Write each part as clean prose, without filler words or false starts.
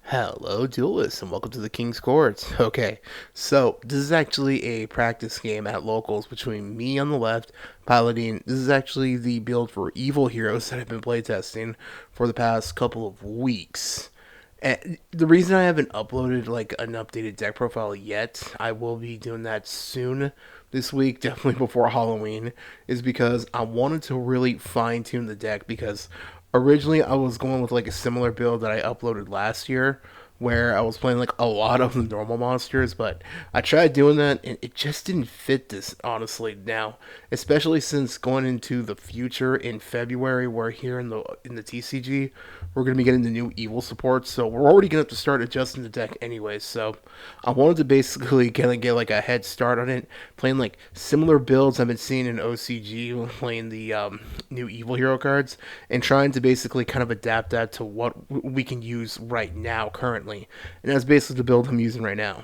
Hello, duelists, and welcome to the King's Court. Okay, so this is actually a practice game at locals between me on the left, piloting. This is actually the build for Evil Heroes that I've been playtesting for the past couple of weeks. And the reason I haven't uploaded like an updated deck profile yet, I will be doing that soon this week, definitely before Halloween, is because I wanted to really fine tune the deck because originally I was going with like a similar build that I uploaded last year where I was playing like a lot of the normal monsters, but I tried doing that and it just didn't fit this honestly now, especially since going into the future in February, where here in the TCG we're gonna be getting the new evil support, so we're already gonna have to start adjusting the deck anyway. So I wanted to basically kind of get like a head start on it, playing like similar builds I've been seeing in OCG when playing the new evil hero cards, and trying to basically kind of adapt that to what we can use right now currently, and that's basically the build I'm using right now.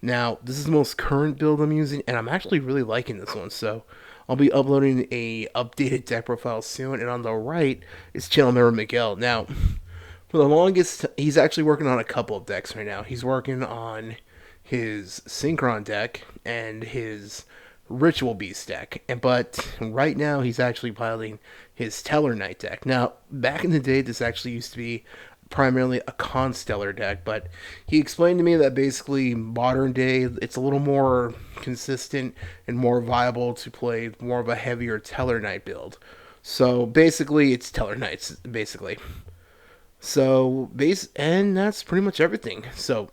Now, this is the most current build I'm using, and I'm actually really liking this one. So, I'll be uploading a updated deck profile soon. And on the right is channel member Miguel. Now, for the longest, he's actually working on a couple of decks right now. He's working on his Synchron deck and his Ritual Beast deck. But right now, he's actually piloting his Tellarknight deck. Now, back in the day, this actually used to be primarily a Constellar deck, but he explained to me that basically modern day it's a little more consistent and more viable to play more of a heavier Tellarknight build. So basically, it's Tellarknights basically. And that's pretty much everything. So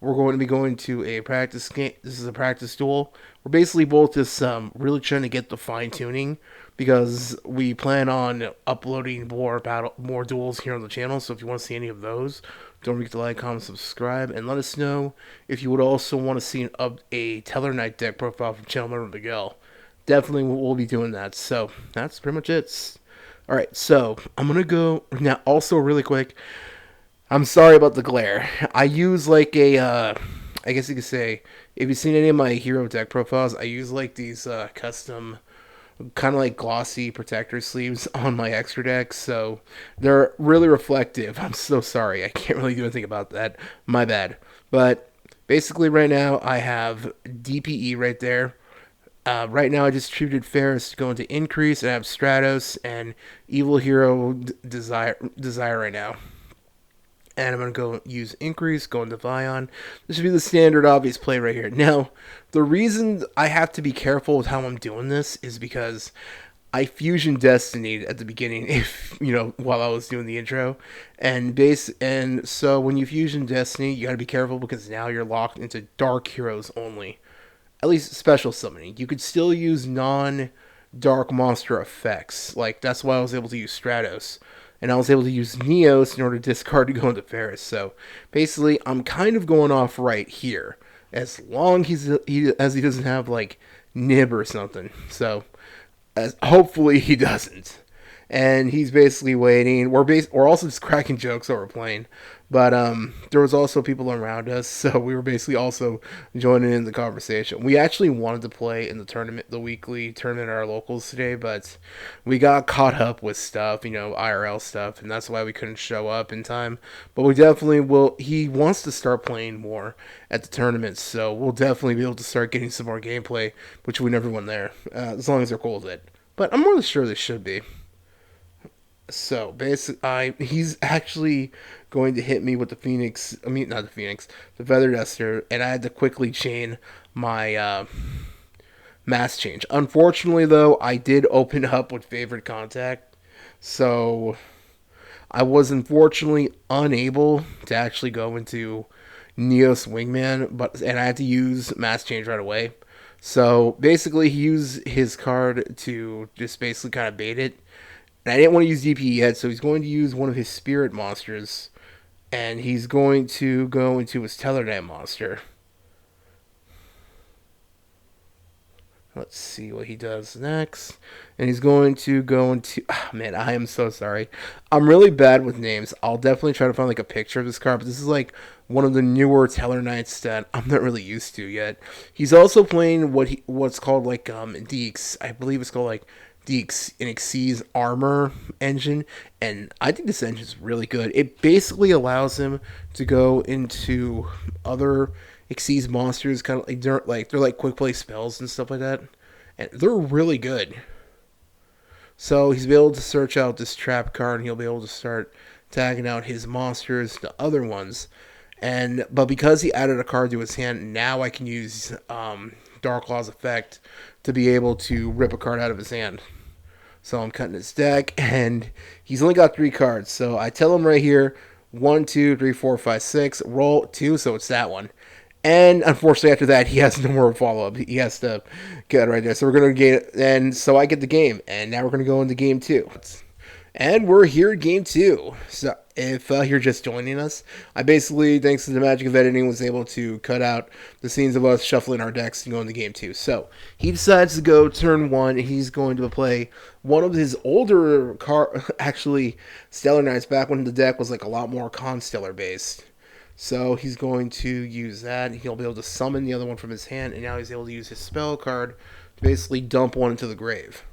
we're going to be going to a practice game. This is a practice duel. We're basically both just really trying to get the fine tuning because we plan on uploading more duels here on the channel. So if you want to see any of those, don't forget to like, comment, subscribe, and let us know if you would also want to see a Tellarknight deck profile from channel member Miguel. Definitely, we'll be doing that. So that's pretty much it. All right, so I'm gonna go now. Also, really quick, I'm sorry about the glare. I use like I guess you could say, if you've seen any of my hero deck profiles, I use like these custom, kind of like glossy protector sleeves on my extra decks, so they're really reflective. I'm so sorry. I can't really do anything about that. My bad. But basically, right now I have DPE right there. Right now, I distributed Ferris to go into increase, and I have Stratos and Evil Hero Desire right now. And I'm going to go use increase, go into Vion. This should be the standard obvious play right here. Now, the reason I have to be careful with how I'm doing this is because I fusion Destiny at the beginning, if you know, while I was doing the intro, and so when you fusion Destiny, you got to be careful because now you're locked into Dark Heroes only, at least special summoning. You could still use non dark monster effects. Like that's why I was able to use Stratos. And I was able to use Neos in order to discard to go into Ferris. So basically, I'm kind of going off right here. As long as he doesn't have like Nib or something. So as hopefully he doesn't. And he's basically waiting. We're also just cracking jokes over playing, but there was also people around us, so we were basically also joining in the conversation. We actually wanted to play in the tournament, the weekly tournament at our locals today, but we got caught up with stuff, you know, IRL stuff, and that's why we couldn't show up in time. But we definitely will. He wants to start playing more at the tournament, so we'll definitely be able to start getting some more gameplay, which we never won there, as long as they're cool with it. But I'm more than sure they should be. So basically, he's actually going to hit me with the Phoenix. I mean, not the Phoenix, the Feather Duster, and I had to quickly chain my mass change. Unfortunately, though, I did open up with favorite contact, so I was unfortunately unable to actually go into Neos Wingman, and I had to use mass change right away. So basically, he used his card to just basically kind of bait it. And I didn't want to use DP yet, so he's going to use one of his spirit monsters, and he's going to go into his Tellarknight monster. Let's see what he does next. And he's going to go into... Oh, man, I am so sorry. I'm really bad with names. I'll definitely try to find like a picture of this card, but this is like one of the newer Tellarknights that I'm not really used to yet. He's also playing what's called like Deeks. I believe it's called like an Xyz armor engine, and I think this engine is really good. It basically allows him to go into other Xyz monsters, kind of they're like quick play spells and stuff like that, and they're really good. So he's able to search out this trap card, and he'll be able to start tagging out his monsters to other ones. And but because he added a card to his hand, now I can use Dark Law's effect to be able to rip a card out of his hand. So I'm cutting his deck, and he's only got 3 cards. So I tell him right here, 1, 2, 3, 4, 5, 6, roll 2, so it's that one. And unfortunately, after that, he has no more follow up. He has to get it right there. So we're gonna get, and so I get the game, and now we're gonna go into game 2. And we're here at game 2. So if you're just joining us, I basically, thanks to the magic of editing, was able to cut out the scenes of us shuffling our decks and going to game 2. So he decides to go turn 1. He's going to play one of his older actually Tellarknights, back when the deck was like a lot more Constellar based. So he's going to use that. He'll be able to summon the other one from his hand, and now he's able to use his spell card to basically dump one into the grave.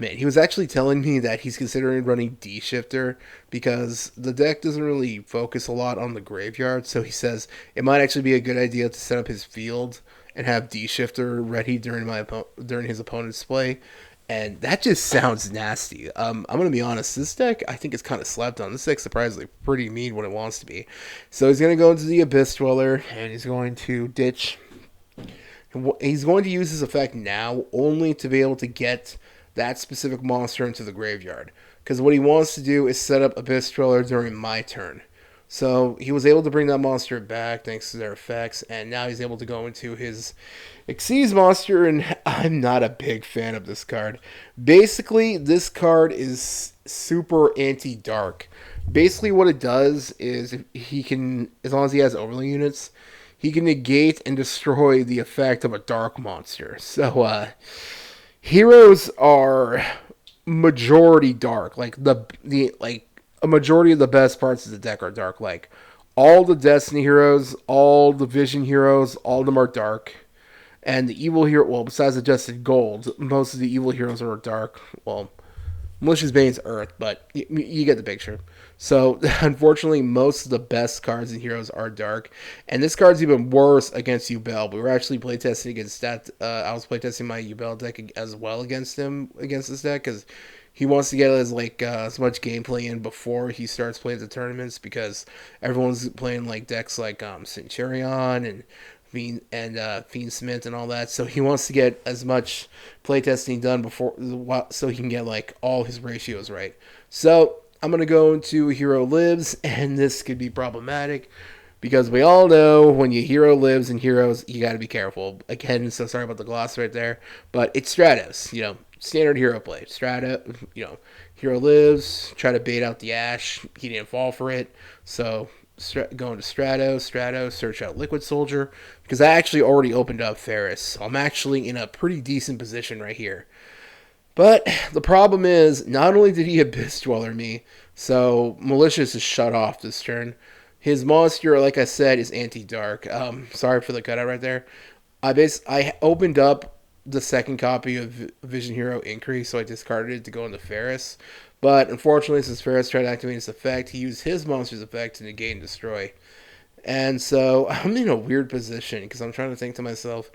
Man, he was actually telling me that he's considering running D-Shifter because the deck doesn't really focus a lot on the graveyard. So he says it might actually be a good idea to set up his field and have D-Shifter ready during his opponent's play. And that just sounds nasty. I'm going to be honest. This deck, I think, is kind of slept on. This deck's surprisingly pretty mean when it wants to be. So he's going to go into the Abyss Dweller, and he's going to ditch. He's going to use his effect now only to be able to get that specific monster into the graveyard. Because what he wants to do is set up Abyss Dweller during my turn. So he was able to bring that monster back thanks to their effects, and now he's able to go into his Xyz monster, and I'm not a big fan of this card. Basically, this card is super anti-dark. Basically, what it does is he can, as long as he has overlay units, he can negate and destroy the effect of a dark monster. So, heroes are majority dark. Like a majority of the best parts of the deck are dark. Like all the Destiny heroes, all the Vision heroes, all of them are dark. And the evil hero, well, besides Adjusted Gold, most of the evil heroes are dark. Well, Malicious Bane's Earth, but you get the picture. So, unfortunately, most of the best cards and heroes are dark. And this card's even worse against Yubel. We were actually playtesting against that. I was playtesting my Yubel deck as well against this deck, because he wants to get as much gameplay in before he starts playing the tournaments, because everyone's playing like decks like Centurion and Fiend Smith and all that. So he wants to get as much playtesting done before, so he can get like all his ratios right. So I'm gonna go into Hero Lives, and this could be problematic because we all know when you Hero Lives in Heroes, you got to be careful. Again, so sorry about the gloss right there, but it's Stratos. Standard hero play. Hero Lives, try to bait out the Ash. He didn't fall for it, so going to Strato, search out Liquid Soldier, because I actually already opened up Ferris. So I'm actually in a pretty decent position right here. But the problem is, not only did he Abyss Dweller me, so Malicious is shut off this turn. His monster, like I said, is anti-dark. Sorry for the cutout right there. I opened up the second copy of Vision Hero Increase, so I discarded it to go into Ferris. But unfortunately, since Ferris tried to activate his effect, he used his monster's effect to negate and destroy. And so I'm in a weird position because I'm trying to think to myself,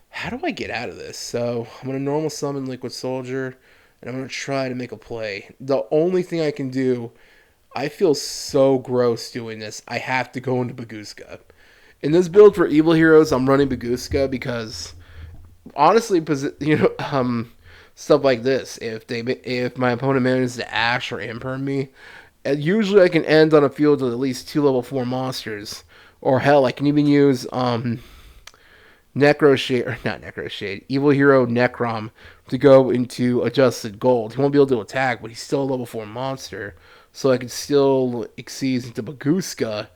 how do I get out of this? So I'm going to normal summon Liquid Soldier, and I'm going to try to make a play. The only thing I can do, I feel so gross doing this, I have to go into Baguska. In this build for Evil Heroes, I'm running Baguska because, honestly, stuff like this, if my opponent manages to Ash or Imperm me, usually I can end on a field with at least 2 level 4 monsters. Or hell, I can even use Evil Hero Necrom to go into Adjusted Gold. He won't be able to attack, but he's still a level 4 monster. So I can still exceed into Baguska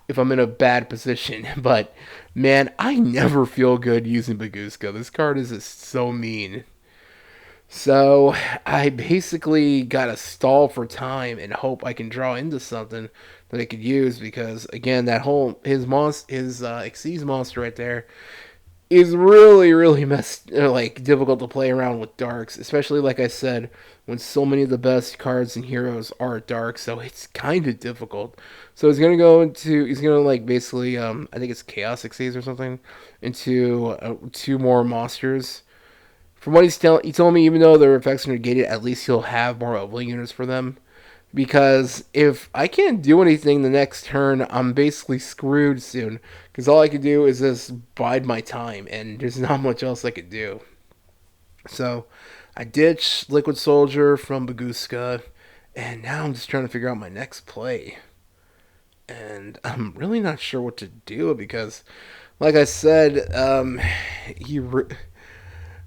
if I'm in a bad position. But, man, I never feel good using Baguska. This card is just so mean. So I basically got to stall for time and hope I can draw into something that I could use, because again, that whole his Xyz monster right there, is really, really like difficult to play around with darks, especially like I said, when so many of the best cards and heroes are dark. So it's kind of difficult. So he's gonna like basically, I think it's Chaos Xyz or something, into two more monsters. From what he told me, even though their effects are negated, at least he'll have more leveling units for them. Because if I can't do anything the next turn, I'm basically screwed soon. Because all I can do is just bide my time, and there's not much else I could do. So I ditched Liquid Soldier from Baguska, and now I'm just trying to figure out my next play. And I'm really not sure what to do because, like I said, he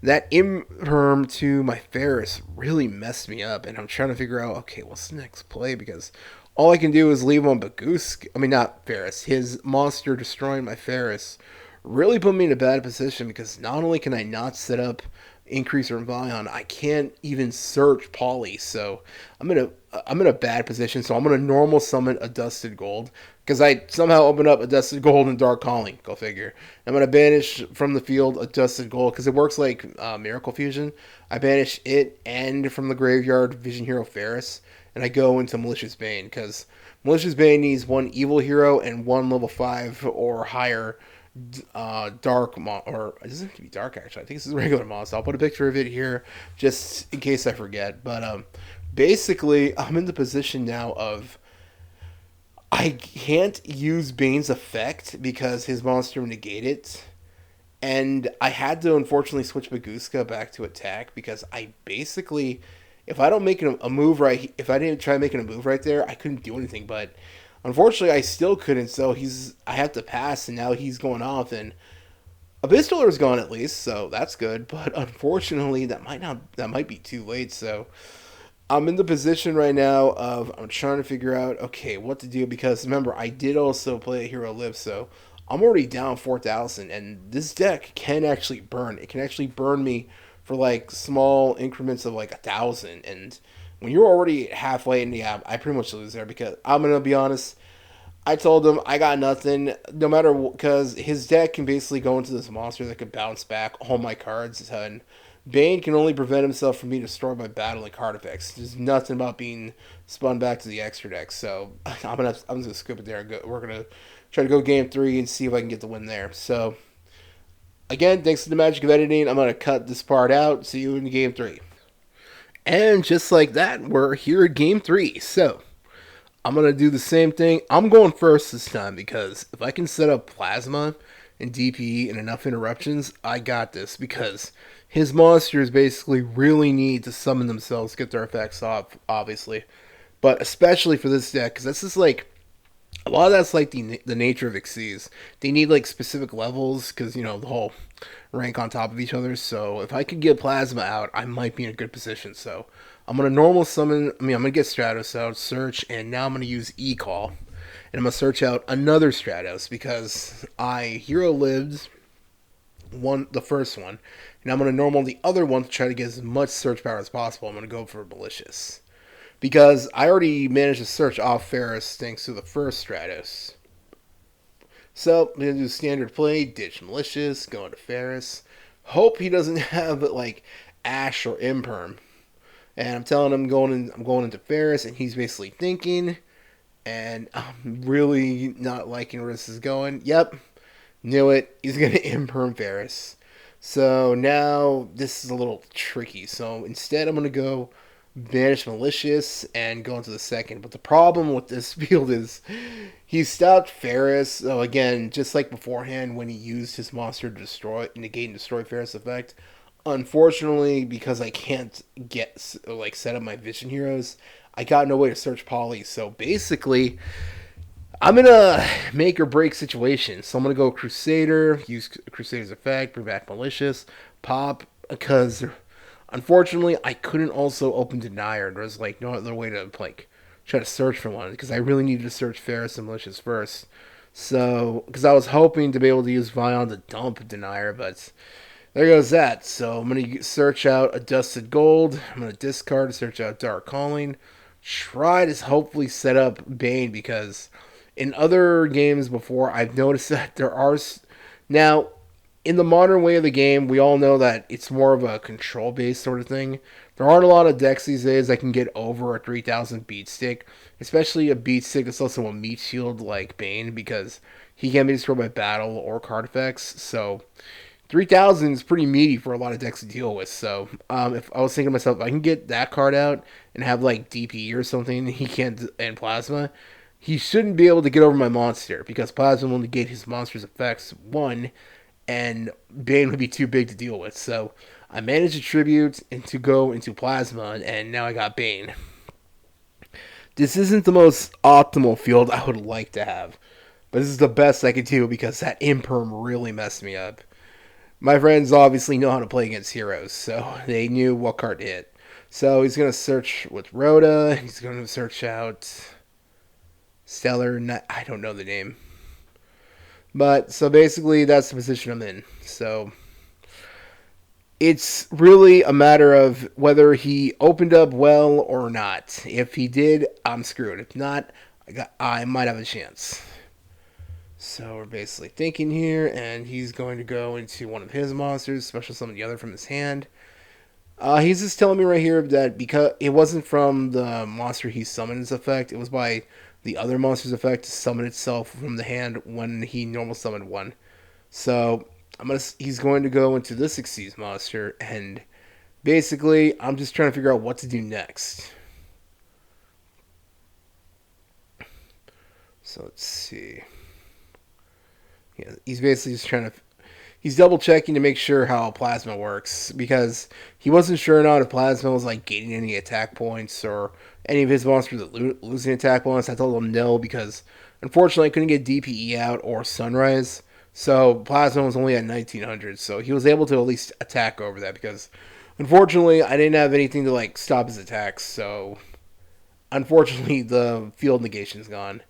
that imperm to my Ferris really messed me up, and I'm trying to figure out, okay, what's the next play? Because all I can do is leave on Bagusk. I mean, not Ferris. His monster destroying my Ferris really put me in a bad position because not only can I not set up Increaser and Vion, I can't even search Poly. So I'm in a bad position. So I'm gonna normal summon a Dusted Gold because I somehow opened up a Dusted Gold and Dark Calling. Go figure. I'm gonna banish from the field a Dusted Gold because it works like Miracle Fusion. I banish it and from the graveyard Vision Hero Ferris, and I go into Malicious Bane because Malicious Bane needs one Evil Hero and one level 5 or higher or it doesn't have to be dark actually. I think this is a regular monster. I'll put a picture of it here just in case I forget. But basically, I'm in the position now of I can't use Bane's effect because his monster negated it. And I had to unfortunately switch Baguska back to attack because I basically, if I don't make a move right, if I didn't try making a move right there, I couldn't do anything. But unfortunately, I still couldn't. So I have to pass, and now he's going off, and Abyssdweller is gone at least, so that's good. But unfortunately, that might be too late. So I'm in the position right now of I'm trying to figure out okay what to do because remember I did also play a Hero Live, so I'm already down 4,000, and this deck can actually burn. It can actually burn me for like small increments of like 1,000, and when you're already halfway in the app, I pretty much lose there because I'm gonna be honest. I told him I got nothing, no matter because his deck can basically go into this monster that could bounce back all my cards, and Bane can only prevent himself from being destroyed by battling card effects. There's nothing about being spun back to the extra deck, so I'm just gonna skip it there. And we're gonna try to go game 3 and see if I can get the win there. So again, thanks to the magic of editing, I'm gonna cut this part out. See you in game 3. And just like that, we're here at game 3. So I'm going to do the same thing. I'm going first this time because if I can set up Plasma and DPE and enough interruptions, I got this because his monsters basically really need to summon themselves, get their effects off, obviously. But especially for this deck, because this is like, a lot of that's like the nature of Xyz. They need like specific levels because, the whole rank on top of each other. So if I could get Plasma out, I might be in a good position. So I'm going to normal summon, I'm going to get Stratos out, search, and now I'm going to use E-Call. And I'm going to search out another Stratos because I Hero Lived the first one. And I'm going to normal the other one to try to get as much search power as possible. I'm going to go for Malicious. Because I already managed to search off Ferris thanks to the first Stratos. So I'm going to do standard play, ditch Malicious, go into Ferris. Hope he doesn't have like Ash or Imperm. And I'm telling him I'm going into Ferris, and he's basically thinking, and I'm really not liking where this is going. Yep, knew it. He's gonna imperm Ferris. So now this is a little tricky. So instead, I'm gonna go banish Malicious and go into the second. But the problem with this field is he stopped Ferris. So again, just like beforehand when he used his monster to negate and destroy Ferris effect. Unfortunately, because I can't set up my vision heroes, I got no way to search Poly. So basically, I'm in a make or break situation. So I'm gonna go Crusader, use Crusader's effect, bring back Malicious, pop, because unfortunately I couldn't also open Denier. There was like no other way to try to search for one because I really needed to search Ferris and Malicious first. So because I was hoping to be able to use Vion to dump Denier, but there goes that. So I'm going to search out a Dusted Gold. I'm going to discard to search out Dark Calling. Try to hopefully set up Bane because in other games before, I've noticed that there are... Now, in the modern way of the game, we all know that it's more of a control based sort of thing. There aren't a lot of decks these days that can get over a 3,000 beat stick, especially a beat stick that's also a meat shield like Bane, because he can be destroyed by battle or card effects. So 3,000 is pretty meaty for a lot of decks to deal with. So if I was thinking to myself, if I can get that card out and have like DP or something, he can't, and Plasma, he shouldn't be able to get over my monster because Plasma will negate his monster's effects, one, and Bane would be too big to deal with. So I managed to tribute and to go into Plasma, and now I got Bane. This isn't the most optimal field I would like to have, but this is the best I could do because that Imperm really messed me up. My friends obviously know how to play against heroes, so they knew what card to hit. So he's going to search with Rhoda. He's going to search out Stellar. I don't know the name. But so basically, that's the position I'm in. So it's really a matter of whether he opened up well or not. If he did, I'm screwed. If not, I might have a chance. So we're basically thinking here, and he's going to go into one of his monsters, special summon the other from his hand. He's just telling me right here that because it wasn't from the monster he summoned's effect, it was by the other monster's effect to summon itself from the hand when he normal summoned one. So he's going to go into this Xyz monster, and basically I'm just trying to figure out what to do next. So let's see. Yeah, he's basically just trying to. He's double checking to make sure how Plasma works because he wasn't sure or not if Plasma was like gaining any attack points or any of his monsters losing attack points. I told him no because unfortunately I couldn't get DPE out or Sunrise, so Plasma was only at 1900. So he was able to at least attack over that because unfortunately I didn't have anything to like stop his attacks. So unfortunately the field negation is gone.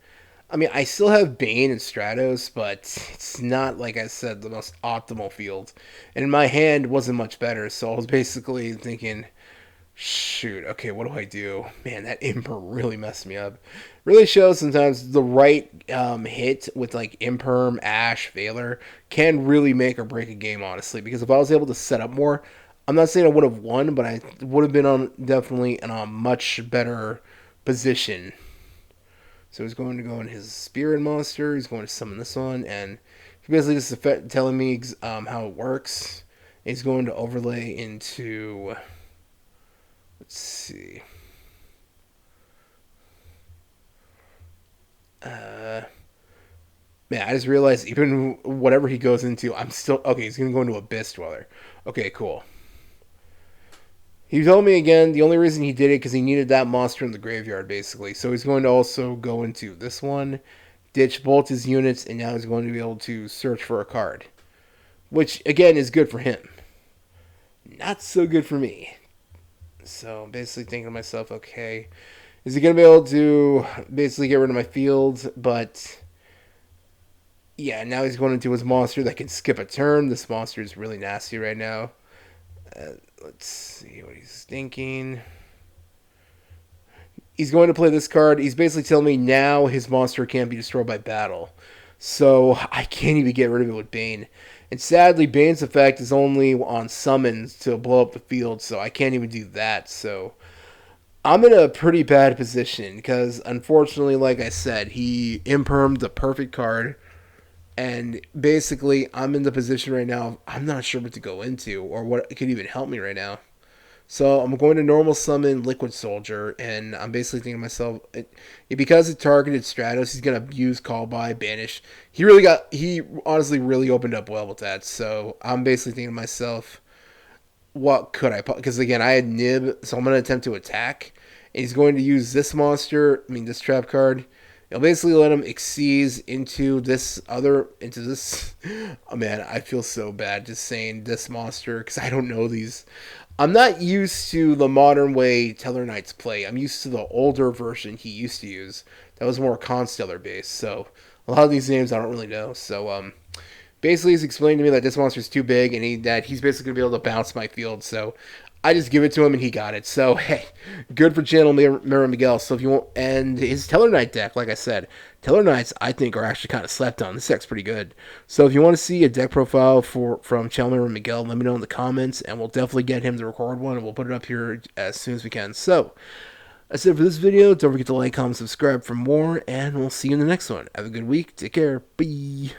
I mean, I still have Bane and Stratos, but it's not, like I said, the most optimal field. And my hand wasn't much better, so I was basically thinking, shoot, okay, what do I do? Man, that Imperm really messed me up. Really shows sometimes the right hit with, like, Imperm, Ash, Valor can really make or break a game, honestly. Because if I was able to set up more, I'm not saying I would have won, but I would have been on definitely in a much better position. So he's going to go in his Spirit Monster. He's going to summon this one. And he's basically just telling me how it works. He's going to overlay into... Let's see. Man, I just realized even whatever he goes into, I'm still... Okay, he's going to go into Abyss Dweller. Okay, cool. He told me again the only reason he did it because he needed that monster in the graveyard, basically. So he's going to also go into this one, ditch both his units, and now he's going to be able to search for a card. Which, again, is good for him. Not so good for me. So, basically thinking to myself, okay, is he going to be able to basically get rid of my field? But, yeah, now he's going into his monster that can skip a turn. This monster is really nasty right now. Let's see what he's thinking. He's going to play this card. He's basically telling me now his monster can't be destroyed by battle. So I can't even get rid of it with Bane. And sadly, Bane's effect is only on summons to blow up the field, so I can't even do that. So I'm in a pretty bad position because, unfortunately, like I said, he impermed the perfect card. And basically, I'm in the position right now, I'm not sure what to go into or what could even help me right now. So I'm going to normal summon Liquid Soldier, and I'm basically thinking to myself, because it targeted Stratos, he's going to use Call By, Banish. He honestly really opened up well with that. So I'm basically thinking to myself, what could I, because again, I had Nib, so I'm going to attempt to attack. And he's going to use this monster, this trap card. It'll basically let him exceed into this. Oh man, I feel so bad just saying this monster because I don't know these. I'm not used to the modern way Tellarknights play. I'm used to the older version he used to use. That was more Constellar based. So a lot of these names I don't really know. So basically he's explained to me that this monster is too big and that he's basically gonna be able to bounce my field. So I just give it to him and he got it. So hey, good for Channel Mirror Miguel. So if you want, and his Tellarknight deck, like I said, Tellarknights I think are actually kind of slept on. This deck's pretty good. So if you want to see a deck profile from Channel Mirror Miguel, let me know in the comments, and we'll definitely get him to record one, and we'll put it up here as soon as we can. So that's it for this video. Don't forget to like, comment, subscribe for more, and we'll see you in the next one. Have a good week. Take care. Bye.